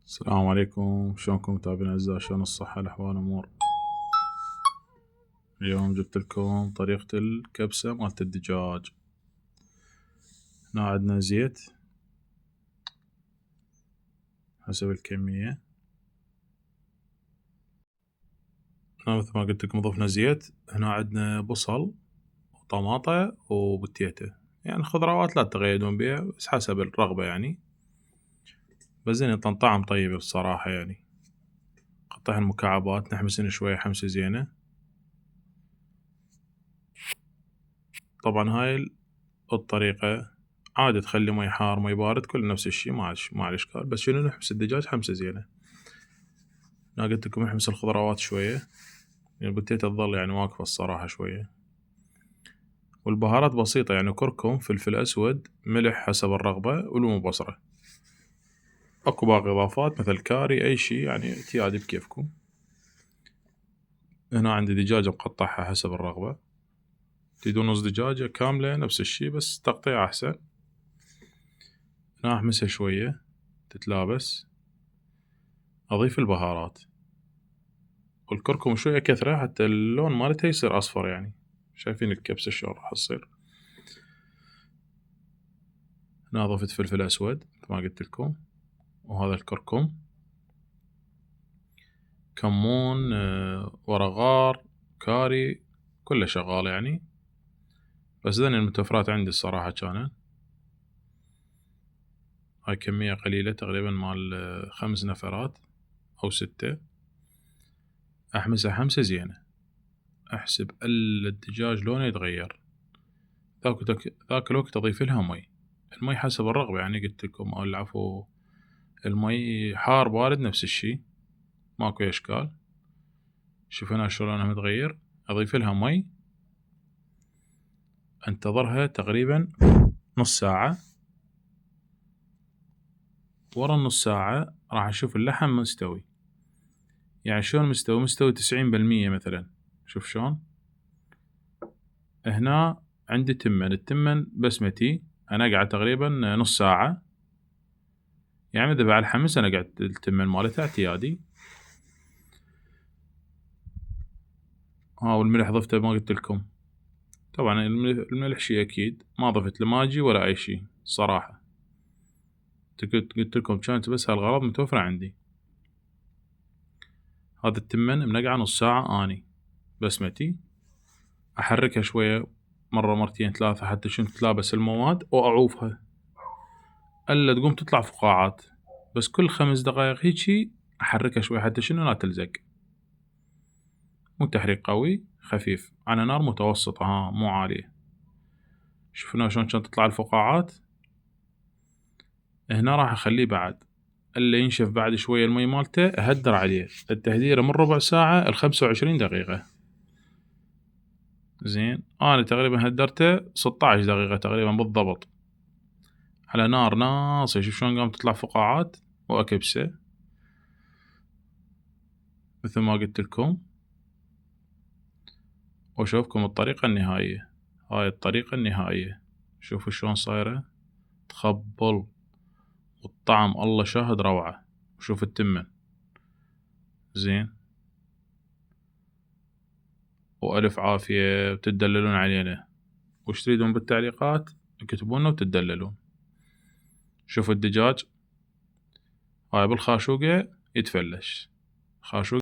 السلام عليكم، شلونكم متابعين اعزائي؟ شلون الصحة الاحوال الامور؟ اليوم جبت لكم طريقة الكبسة مالت الدجاج. هنا عندنا زيت حسب الكمية. هنا مثل ما قلت لكم ضفنا زيت. هنا عندنا بصل وطماطة وبتيتة، يعني خضروات لا تتغيدون بيها بس حسب الرغبة يعني، بس زين يعطن طعم طيب بصراحة يعني. قطعها المكعبات، نحمسن شوية حمسة زينة. طبعا هاي الطريقة عادي تخلي مي حار مي بارد كل نفس الشي، ما عليه اشكال، بس شنو نحمس الدجاج حمسة زينة. انا قلت لكم نحمس الخضروات شوية، يعني البتيتة تظل يعني واقفة الصراحة شوية. والبهارات بسيطة يعني كركم، فلفل اسود، ملح حسب الرغبة، وليمون بصرة. اكو باقي اضافات مثل كاري اي شي يعني اعتيادي بكيفكم. هنا عندي دجاجة مقطعها حسب الرغبة، تريدون نص دجاجة كاملة نفس الشي بس تقطيع احسن. هنا احمسها شوية تتلابس. اضيف البهارات والكركم شوية كثرة حتى اللون مالتها يصير اصفر، يعني شايفين الكبسة شلون راح تصير. هنا ضفت فلفل اسود مثل ما قلت لكم، وهذا الكركم، كمون، ورق غار، كاري، كله شغال يعني، بس ذني المتوفرات عندي الصراحة كانت. هاي كمية قليلة تقريبا مال 5 نفرات أو 6. أحمسها حمسة زينة، أحسب ألا الدجاج لونه يتغير. ذاك الوقت أضيف لها مي، المي حسب الرغبة يعني قلت لكم، أو العفو المي حار بارد نفس الشي، ماكو إشكال. شوف هنا شلون لونها متغير. أضيف لها مي، انتظرها تقريبا نص ساعة. ورا النص ساعة راح أشوف اللحم مستوي، يعني شلون مستوي 90% مثلا. شوف شلون. هنا عندي التمن بسمتي، أنا قاعد تقريبا نص ساعة، يعني إذا بعد الحمس أنا قاعد التمن مالتها اعتيادي. والملح ضفته ما قلت لكم، طبعا الملح شي أكيد، ما ضفت لا ماجي ولا أي شي صراحة، قلت لكم كانت بس هالغراض متوفرة عندي. هذا التمن منقعة نص ساعة أني بسمتي. أحركها شوية مرة مرتين ثلاثة حتى شنو تتلابس المواد، وأعوفها ألا تقوم تطلع فقاعات، بس كل 5 دقايق هيجي أحركها شوية حتى شنو لا تلزق. مو تحريك قوي، خفيف على نار متوسطة، مو عالية. شوفنا شلون كانت تطلع الفقاعات. هنا راح أخليه بعد ألا ينشف بعد شوية المي مالته، أهدر عليه التهديرة من ربع ساعة ل25 دقيقة. زين أنا تقريبا هدرته 16 دقيقة تقريبا بالضبط، على نار ناصية. شوف شلون قامت تطلع فقاعات، وأكبسه مثل ما قلت لكم. وأشوفكم الطريقة النهائية. هاي الطريقة النهائية، شوفوا شلون صايرة تخبل، والطعم الله شاهد روعة. وشوف التمن زين، وألف عافية، وتدللون علينا. وش تريدون بالتعليقات اكتبونا وتدللون. شوفوا الدجاج هاي بالخاشوقة يتفلش خاشوقة.